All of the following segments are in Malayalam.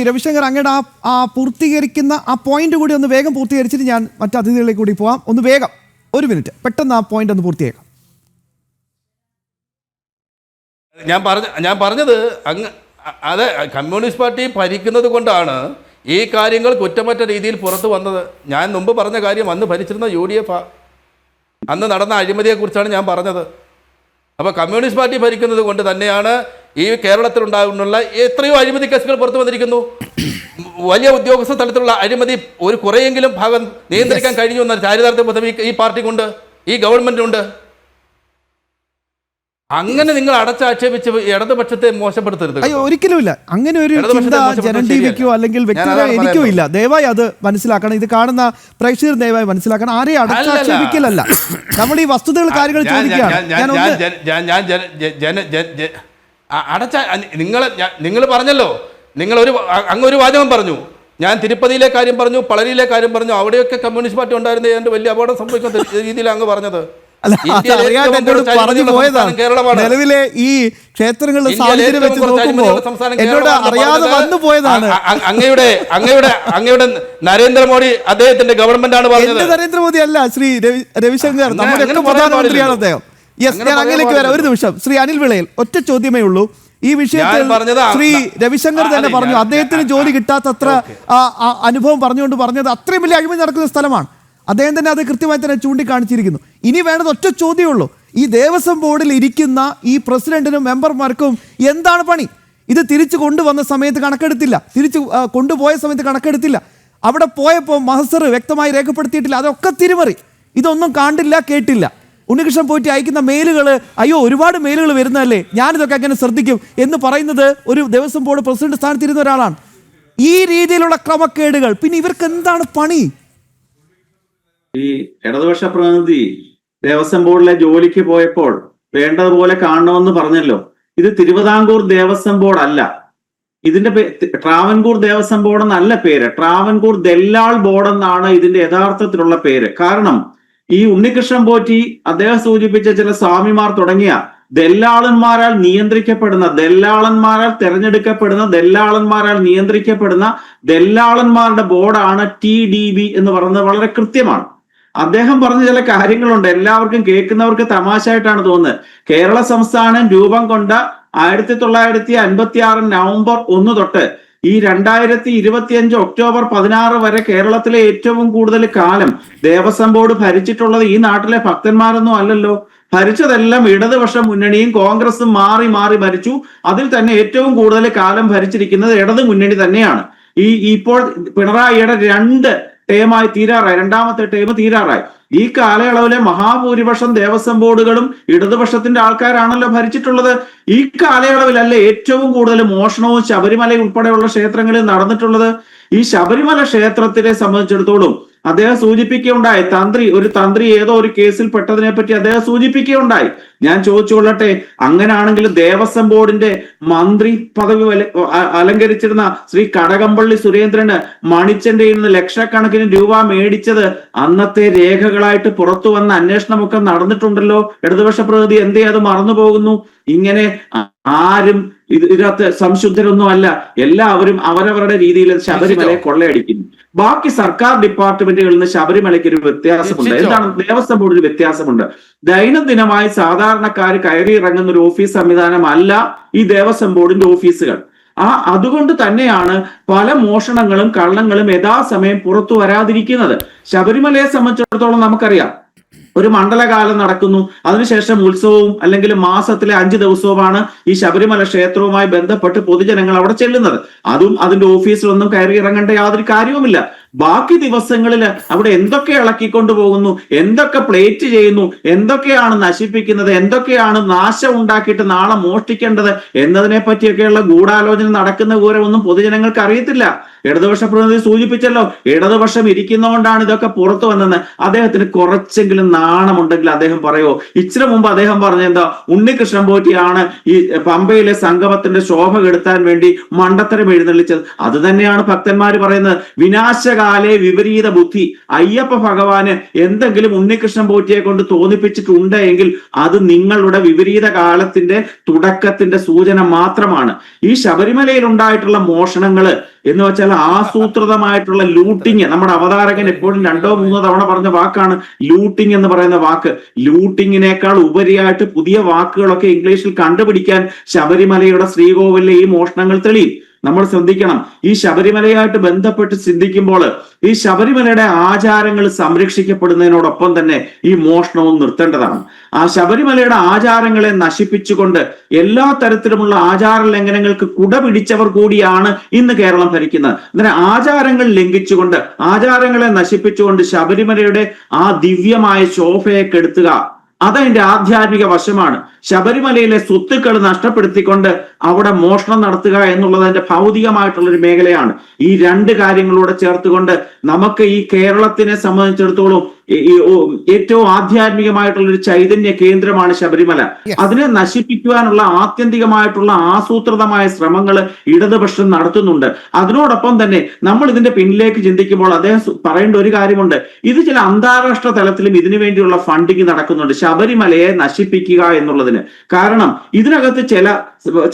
രവിശങ്കർ, അങ്ങയുടെ ആ പൂർത്തീകരിക്കുന്ന ആ പോയിന്റ് കൂടി ഒന്ന് വേഗം പൂർത്തീകരിച്ചിട്ട് ഞാൻ മറ്റു അതിഥികളിലേക്ക് കൂടി പോവാം. ഒന്ന് വേഗം, ഒരു മിനിറ്റ്, പെട്ടെന്ന് ആ പോയിന്റ് ഒന്ന് പൂർത്തിയാക്കാം. ഞാൻ പറഞ്ഞത് അതെ, കമ്മ്യൂണിസ്റ്റ് പാർട്ടി ഭരിക്കുന്നത് കൊണ്ടാണ് ഈ കാര്യങ്ങൾ കുറ്റമറ്റ രീതിയിൽ പുറത്തു വന്നത്. ഞാൻ മുമ്പ് പറഞ്ഞ കാര്യം അന്ന് ഭരിച്ചിരുന്ന UDF അന്ന് നടന്ന അഴിമതിയെക്കുറിച്ചാണ് ഞാൻ പറഞ്ഞത്. അപ്പോൾ കമ്മ്യൂണിസ്റ്റ് പാർട്ടി ഭരിക്കുന്നത് കൊണ്ട് തന്നെയാണ് ഈ കേരളത്തിലുണ്ടാകുന്നുള്ള എത്രയോ അഴിമതി കേസുകൾ പുറത്തു വന്നിരിക്കുന്നു. വലിയ ഉദ്യോഗസ്ഥ തലത്തിലുള്ള അഴിമതി ഒരു കുറെയെങ്കിലും ഭാഗം നിയന്ത്രിക്കാൻ കഴിഞ്ഞു എന്ന ചാരിതാർത്ഥ്യം ഈ പാർട്ടിക്കുണ്ട്, ഈ ഗവൺമെന്റിനുണ്ട്. അങ്ങനെ നിങ്ങൾ അടച്ചാക്ഷേപിച്ച് ഇടതുപക്ഷത്തെ മോശപ്പെടുത്തരുത്. അയ്യോ, ഒരിക്കലുമില്ല. അങ്ങനെ ഒരു ചിന്ത ജനം ടിവിക്കോ അല്ലെങ്കിൽ വ്യക്തികളോ എനിക്കോ ഇല്ല. ദയവായി അത് മനസ്സിലാക്കണം. ഇത് കാണുന്ന പ്രേക്ഷകർ ദയവായി മനസ്സിലാക്കണം. ആരെയും അടച്ചാക്ഷേപിക്കലല്ല, നമ്മൾ ഈ വസ്തുതകൾ കാര്യങ്ങൾ ചോദിക്കുകയാണ്. നിങ്ങൾ പറഞ്ഞല്ലോ, അങ്ങൊരു വാചകം പറഞ്ഞു, ഞാൻ തിരുപ്പതിയിലെ കാര്യം പറഞ്ഞു, പളനിയിലെ കാര്യം പറഞ്ഞു, അവിടെയൊക്കെ കമ്മ്യൂണിസ്റ്റ് പാർട്ടി ഉണ്ടായിരുന്നത് എൻ്റെ വലിയ അപകടം സംഭവിക്കുന്ന രീതിയിലാണ് അങ്ങ് പറഞ്ഞത്. പറഞ്ഞു പോയതാണ്. നിലവിലെ ഈ ക്ഷേത്രങ്ങളുടെ സാഹചര്യം വെച്ച് നോക്കുമ്പോൾ എന്നോട് അറിയാതെ വന്നു പോയതാണ്. അങ്ങയുടെ നരേന്ദ്രമോദി അദ്ദേഹത്തിന്റെ ഗവൺമെന്റ് ആണ് പറഞ്ഞത്. നരേന്ദ്രമോദി അല്ല, ശ്രീ രവിശങ്കർ, നമ്മുടെ പ്രധാനമന്ത്രിയാണ് അദ്ദേഹം. യെസ്, ഞാൻ അങ്ങനെയൊക്കെ വരാം. ഒരു നിമിഷം, ശ്രീ അനിൽ വിളയിൽ, ഒറ്റ ചോദ്യമേ ഉള്ളൂ ഈ വിഷയത്തിൽ. ശ്രീ രവിശങ്കർ തന്നെ പറഞ്ഞു, അദ്ദേഹത്തിന് ജോലി കിട്ടാത്തത്ര അനുഭവം പറഞ്ഞുകൊണ്ട് പറഞ്ഞത് അത്രയും വലിയ അഴിമതി നടക്കുന്ന സ്ഥലമാണ്. അദ്ദേഹം തന്നെ അത് കൃത്യമായി തന്നെ ചൂണ്ടിക്കാണിച്ചിരിക്കുന്നു. ഇനി വേണ്ടത് ഒറ്റ ചോദ്യമേ ഉള്ളൂ, ഈ ദേവസ്വം ബോർഡിൽ ഇരിക്കുന്ന ഈ പ്രസിഡന്റിനും മെമ്പർമാർക്കും എന്താണ് പണി? ഇത് തിരിച്ചു കൊണ്ടുവന്ന സമയത്ത് കണക്കെടുത്തില്ല, തിരിച്ചു കൊണ്ടുപോയ സമയത്ത് കണക്കെടുത്തില്ല, അവിടെ പോയപ്പോൾ മഹസർ വ്യക്തമായി രേഖപ്പെടുത്തിയിട്ടില്ല, അതൊക്കെ തിരിമറി. ഇതൊന്നും കണ്ടില്ല, കേട്ടില്ല. ഉണ്ണികൃഷ്ണൻ പോയിട്ട് അയക്കുന്ന മെയിലുകൾ, അയ്യോ ഒരുപാട് മെയിലുകൾ വരുന്നതല്ലേ, ഞാനിതൊക്കെ അങ്ങനെ ശ്രദ്ധിക്കും എന്ന് പറയുന്നത് ഒരു ദേവസ്വം ബോർഡ് പ്രസിഡന്റ് സ്ഥാനത്തിരുന്ന ഒരാളാണ്. ഈ രീതിയിലുള്ള ക്രമക്കേടുകൾ, പിന്നെ ഇവർക്ക് എന്താണ് പണി? ഈ ഇടതുപക്ഷ പ്രതിനിധി ദേവസ്വം ബോർഡിലെ ജോലിക്ക് പോയപ്പോൾ വേണ്ടതുപോലെ കാണണമെന്ന് പറഞ്ഞല്ലോ. ഇത് തിരുവിതാംകൂർ ദേവസ്വം ബോർഡ് അല്ല, ഇതിന്റെ ട്രാവൻകൂർ ദേവസ്വം ബോർഡ് എന്നല്ല പേര്, ട്രാവൻകൂർ ദല്ലാൾ ബോർഡ് എന്നാണ് ഇതിന്റെ യഥാർത്ഥത്തിലുള്ള പേര്. കാരണം ഈ ഉണ്ണികൃഷ്ണൻ പോറ്റി അദ്ദേഹം സൂചിപ്പിച്ച ചില സ്വാമിമാർ തുടങ്ങിയ ദല്ലാളന്മാരാൽ നിയന്ത്രിക്കപ്പെടുന്ന, ദല്ലാളന്മാരാൽ തെരഞ്ഞെടുക്കപ്പെടുന്ന, ദല്ലാളന്മാരാൽ നിയന്ത്രിക്കപ്പെടുന്ന ദല്ലാളന്മാരുടെ ബോർഡാണ് TDB എന്ന് പറയുന്നത്. വളരെ കൃത്യമാണ്. അദ്ദേഹം പറഞ്ഞ ചില കാര്യങ്ങളുണ്ട്, എല്ലാവർക്കും കേൾക്കുന്നവർക്ക് തമാശയായിട്ടാണ് തോന്നുന്നത്. കേരള സംസ്ഥാനം രൂപം കൊണ്ട 1956 നവംബർ 1 തൊട്ട് ഈ 2025 ഒക്ടോബർ 16 വരെ കേരളത്തിലെ ഏറ്റവും കൂടുതൽ കാലം ദേവസ്വം ബോർഡ് ഭരിച്ചിട്ടുള്ളത് ഈ നാട്ടിലെ ഭക്തന്മാരൊന്നും അല്ലല്ലോ. ഭരിച്ചതെല്ലാം ഇടതുപക്ഷ മുന്നണിയും കോൺഗ്രസും മാറി മാറി ഭരിച്ചു. അതിൽ തന്നെ ഏറ്റവും കൂടുതൽ കാലം ഭരിച്ചിരിക്കുന്നത് ഇടതു മുന്നണി തന്നെയാണ്. ഇപ്പോൾ പിണറായിയുടെ 2 ടേമായി തീരാറായി, രണ്ടാമത്തെ ടേം തീരാറായി. ഈ കാലയളവിലെ മഹാഭൂരിപക്ഷം ദേവസ്വം ബോർഡുകളും ഇടതുപക്ഷത്തിന്റെ ആൾക്കാരാണല്ലോ ഭരിച്ചിട്ടുള്ളത്. ഈ കാലയളവിലല്ലേ ഏറ്റവും കൂടുതൽ മോഷണവും ശബരിമല ഉൾപ്പെടെയുള്ള ക്ഷേത്രങ്ങളിൽ നടന്നിട്ടുള്ളത്. ഈ ശബരിമല ക്ഷേത്രത്തിനെ സംബന്ധിച്ചിടത്തോളം അദ്ദേഹം സൂചിപ്പിക്കുകയുണ്ടായി, ഒരു തന്ത്രി ഏതോ ഒരു കേസിൽ പെട്ടതിനെ പറ്റി അദ്ദേഹം സൂചിപ്പിക്കുകയുണ്ടായി. ഞാൻ ചോദിച്ചുകൊള്ളട്ടെ, അങ്ങനെയാണെങ്കിൽ ദേവസ്വം ബോർഡിന്റെ മന്ത്രി പദവി അലങ്കരിച്ചിരുന്ന ശ്രീ കടകംപള്ളി സുരേന്ദ്രന് മണിച്ചന്റെയിൽ നിന്ന് ലക്ഷക്കണക്കിന് രൂപ മേടിച്ചത് അന്നത്തെ രേഖകളായിട്ട് പുറത്തു വന്ന അന്വേഷണമൊക്കെ നടന്നിട്ടുണ്ടല്ലോ. ഇടതുപക്ഷ പ്രതിനിധി എന്തേ അത് മറന്നു പോകുന്നു? ഇങ്ങനെ ആരും ഇതിനകത്ത് സംശുദ്ധരൊന്നും അല്ല, എല്ലാവരും അവരവരുടെ രീതിയിൽ ശബരിമലയെ കൊള്ളയടിക്കുന്നു. ബാക്കി സർക്കാർ ഡിപ്പാർട്ട്മെന്റുകളിൽ നിന്ന് ശബരിമലയ്ക്ക് ഒരു വ്യത്യാസമുണ്ട്. എന്താണ്? ദേവസ്വം ബോർഡിന് വ്യത്യാസമുണ്ട്. ദൈനംദിനമായി സാധാരണക്കാർ കയറി ഇറങ്ങുന്ന ഒരു ഓഫീസ് സംവിധാനം അല്ല ഈ ദേവസ്വം ബോർഡിന്റെ ഓഫീസുകൾ. അതുകൊണ്ട് തന്നെയാണ് പല മോഷണങ്ങളും കള്ളങ്ങളും യഥാസമയം പുറത്തു വരാതിരിക്കുന്നത്. ശബരിമലയെ സംബന്ധിച്ചിടത്തോളം നമുക്കറിയാം, ഒരു മണ്ഡലകാലം നടക്കുന്നു, അതിനുശേഷം ഉത്സവവും അല്ലെങ്കിൽ മാസത്തിലെ 5 ദിവസവുമാണ് ഈ ശബരിമല ക്ഷേത്രവുമായി ബന്ധപ്പെട്ട് പൊതുജനങ്ങൾ അവിടെ ചെല്ലുന്നത്. അതും അതിന്റെ ഓഫീസിലൊന്നും കയറി ഇറങ്ങേണ്ട യാതൊരു കാര്യവുമില്ല. ബാക്കി ദിവസങ്ങളിൽ അവിടെ എന്തൊക്കെ ഇളക്കിക്കൊണ്ടു പോകുന്നു, എന്തൊക്കെ പ്ലേറ്റ് ചെയ്യുന്നു, എന്തൊക്കെയാണ് നശിപ്പിക്കുന്നത്, എന്തൊക്കെയാണ് നാശം ഉണ്ടാക്കിയിട്ട് നാളെ മോഷ്ടിക്കേണ്ടത് എന്നതിനെ പറ്റിയൊക്കെയുള്ള ഗൂഢാലോചന നടക്കുന്ന വിവരമൊന്നും പൊതുജനങ്ങൾക്ക് അറിയത്തില്ല. ഇടതുപക്ഷ പ്രതിനിധി സൂചിപ്പിച്ചല്ലോ, ഇടതുപക്ഷം ഇരിക്കുന്നതുകൊണ്ടാണ് ഇതൊക്കെ പുറത്തു വന്നെന്ന്. അദ്ദേഹത്തിന് കുറച്ചെങ്കിലും നാണമുണ്ടെങ്കിൽ അദ്ദേഹം പറയോ? ഇച്ചിരി മുമ്പ് അദ്ദേഹം പറഞ്ഞെന്താ, ഉണ്ണികൃഷ്ണൻ പോറ്റിയാണ് ഈ പമ്പയിലെ സംഗമത്തിന്റെ ശോഭ കെടുത്താൻ വേണ്ടി മണ്ടത്തരം എഴുന്നള്ളിച്ചത്. അത് തന്നെയാണ് ഭക്തന്മാര് പറയുന്നത്. വിനാശകാലെ വിപരീത ബുദ്ധി. അയ്യപ്പ ഭഗവാന് എന്തെങ്കിലും ഉണ്ണികൃഷ്ണൻ പോറ്റിയെ കൊണ്ട് തോന്നിപ്പിച്ചിട്ടുണ്ട് എങ്കിൽ അത് നിങ്ങളുടെ വിപരീത കാലത്തിന്റെ തുടക്കത്തിന്റെ സൂചന മാത്രമാണ്. ഈ ശബരിമലയിൽ ഉണ്ടായിട്ടുള്ള മോഷണങ്ങള് എന്ന് വെച്ചാൽ ആസൂത്രിതമായിട്ടുള്ള ലൂട്ടിങ്. നമ്മുടെ അവതാരകൻ എപ്പോഴും 2-3 തവണ പറഞ്ഞ വാക്കാണ് ലൂട്ടിങ് എന്ന് പറയുന്ന വാക്ക്. ലൂട്ടിങ്ങിനേക്കാൾ ഉപരിയായിട്ട് പുതിയ വാക്കുകളൊക്കെ ഇംഗ്ലീഷിൽ കണ്ടുപിടിക്കാൻ ശബരിമലയുടെ ശ്രീകോവിലെ ഈ മോഷണങ്ങൾ തെളിയും. നമ്മൾ ശ്രദ്ധിക്കണം. ഈ ശബരിമലയായിട്ട് ബന്ധപ്പെട്ട് ചിന്തിക്കുമ്പോൾ ഈ ശബരിമലയുടെ ആചാരങ്ങൾ സംരക്ഷിക്കപ്പെടുന്നതിനോടൊപ്പം തന്നെ ഈ മോഷണവും നിർത്തേണ്ടതാണ്. ആ ശബരിമലയുടെ ആചാരങ്ങളെ നശിപ്പിച്ചുകൊണ്ട് എല്ലാ തരത്തിലുമുള്ള ആചാര ലംഘനങ്ങൾക്ക് കുട പിടിച്ചവർ കൂടിയാണ് ഇന്ന് കേരളം ഭരിക്കുന്നത്. അങ്ങനെ ആചാരങ്ങൾ ലംഘിച്ചുകൊണ്ട്, ആചാരങ്ങളെ നശിപ്പിച്ചുകൊണ്ട് ശബരിമലയുടെ ആ ദിവ്യമായ ശോഭയെ കെടുത്തുക, അതതിന്റെ ആധ്യാത്മിക വശമാണ്. ശബരിമലയിലെ സ്വത്തുക്കൾ നഷ്ടപ്പെടുത്തിക്കൊണ്ട് അവിടെ മോഷണം നടത്തുക എന്നുള്ളത് അതിന്റെ ഭൗതികമായിട്ടുള്ള ഒരു മേഖലയാണ്. ഈ രണ്ട് കാര്യങ്ങളോടെ ചേർത്തുകൊണ്ട് നമുക്ക് ഈ കേരളത്തിനെ സംബന്ധിച്ചിടത്തോളം ഏറ്റവും ആധ്യാത്മികമായിട്ടുള്ള ഒരു ചൈതന്യ കേന്ദ്രമാണ് ശബരിമല. അതിനെ നശിപ്പിക്കുവാനുള്ള ആത്യന്തികമായിട്ടുള്ള ആസൂത്രിതമായ ശ്രമങ്ങൾ ഇടതുപക്ഷം നടത്തുന്നുണ്ട്. അതിനോടൊപ്പം തന്നെ നമ്മൾ ഇതിന്റെ പിന്നിലേക്ക് ചിന്തിക്കുമ്പോൾ അദ്ദേഹം പറയേണ്ട ഒരു കാര്യമുണ്ട്. ഇത് ചില അന്താരാഷ്ട്ര തലത്തിലും ഇതിനു വേണ്ടിയുള്ള ഫണ്ടിങ് നടക്കുന്നുണ്ട്, ശബരിമലയെ നശിപ്പിക്കുക എന്നുള്ളതിന്. കാരണം ഇതിനകത്ത്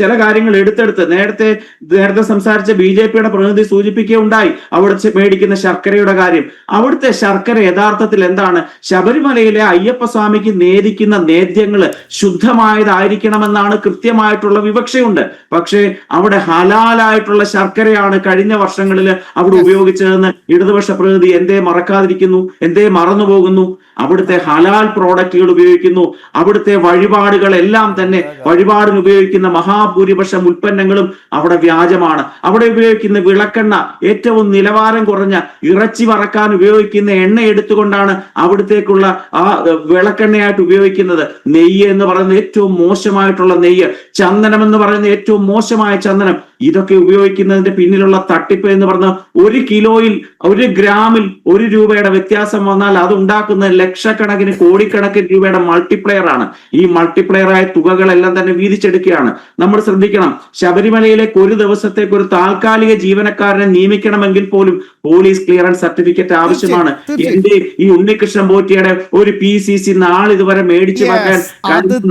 ചില കാര്യങ്ങൾ എടുത്തെടുത്ത് നേരത്തെ സംസാരിച്ച BJP-യുടെ പ്രതിനിധി സൂചിപ്പിക്കുകയുണ്ടായി അവിടുത്തെ മേടിക്കുന്ന ശർക്കരയുടെ കാര്യം. അവിടുത്തെ ശർക്കര യഥാർത്ഥത്തിൽ എന്താണ്? ശബരിമലയിലെ അയ്യപ്പസ്വാമിക്ക് നേദിക്കുന്ന നേദ്യങ്ങൾ ശുദ്ധമായതായിരിക്കണമെന്നാണ് കൃത്യമായിട്ടുള്ള വിവക്ഷയുണ്ട്. പക്ഷേ അവിടെ ഹലാലായിട്ടുള്ള ശർക്കരയാണ് കഴിഞ്ഞ വർഷങ്ങളിൽ അവിടെ ഉപയോഗിച്ചതെന്ന് ഇടതുപക്ഷ പ്രതിനിധി എന്തേ മറക്കാതിരിക്കുന്നു, എന്തേ മറന്നുപോകുന്നു? അവിടുത്തെ ഹലാൽ പ്രോഡക്റ്റുകൾ ഉപയോഗിക്കുന്നു. അവിടുത്തെ വഴിപാടുകളെല്ലാം തന്നെ വഴിപാടിന് ഉപയോഗിക്കുന്ന മഹാഭൂരിപക്ഷം ഉൽപ്പന്നങ്ങളും അവിടെ വ്യാജമാണ്. അവിടെ ഉപയോഗിക്കുന്ന വിളക്കെണ്ണ ഏറ്റവും നിലവാരം കുറഞ്ഞ ഇറച്ചി വറക്കാൻ ഉപയോഗിക്കുന്ന എണ്ണ എടുത്തുകൊണ്ടാണ് അവിടത്തേക്കുള്ള ആ വിളക്കെണ്ണയായിട്ട് ഉപയോഗിക്കുന്നത്. നെയ്യ് എന്ന് പറയുന്നത് ഏറ്റവും മോശമായിട്ടുള്ള നെയ്യ്, ചന്ദനം എന്ന് പറയുന്നത് ഏറ്റവും മോശമായ ചന്ദനം. ഇതൊക്കെ ഉപയോഗിക്കുന്നതിന്റെ പിന്നിലുള്ള തട്ടിപ്പ് എന്ന് പറഞ്ഞാൽ 1 കിലോയിൽ 1 ഗ്രാമിൽ 1 രൂപയുടെ വ്യത്യാസം വന്നാൽ അത് ഉണ്ടാക്കുന്ന ലക്ഷക്കണക്കിന് കോടിക്കണക്കിന് രൂപയുടെ മൾട്ടിപ്ലെയർ ആണ്. ഈ മൾട്ടിപ്ലെയറായ തുകകളെല്ലാം തന്നെ വീതിച്ചെടുക്കുകയാണ്. നമ്മൾ ശ്രദ്ധിക്കണം, ശബരിമലയിലേക്ക് ഒരു ദിവസത്തേക്ക് ഒരു താൽക്കാലിക ജീവനക്കാരനെ നിയമിക്കണമെങ്കിൽ പോലും പോലീസ് ക്ലിയറൻസ് സർട്ടിഫിക്കറ്റ് ആവശ്യമാണ്. എന്റെ ഈ ഉണ്ണികൃഷ്ണൻ പോറ്റിയുടെ ഒരു PCC നാളിതുവരെ മേടിച്ചു വെക്കാൻ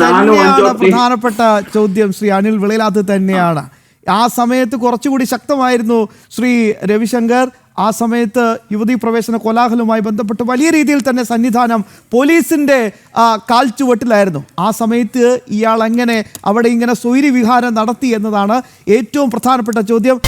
4-5 പ്രധാനപ്പെട്ട ചോദ്യം ശ്രീ അനിൽ വിളയിൽ അത് തന്നെയാണ്. ആ സമയത്ത് കുറച്ചുകൂടി ശക്തമായിരുന്നു ശ്രീ രവിശങ്കർ. ആ സമയത്ത് യുവതീ പ്രവേശന കോലാഹലവുമായി ബന്ധപ്പെട്ട് വലിയ രീതിയിൽ തന്നെ സന്നിധാനം പോലീസിന്റെ കാൽച്ചുവട്ടിലായിരുന്നു. ആ സമയത്ത് ഇയാൾ എങ്ങനെ അവിടെ ഇങ്ങനെ സ്വൈരി വിഹാരം നടത്തി എന്നതാണ് ഏറ്റവും പ്രധാനപ്പെട്ട ചോദ്യം.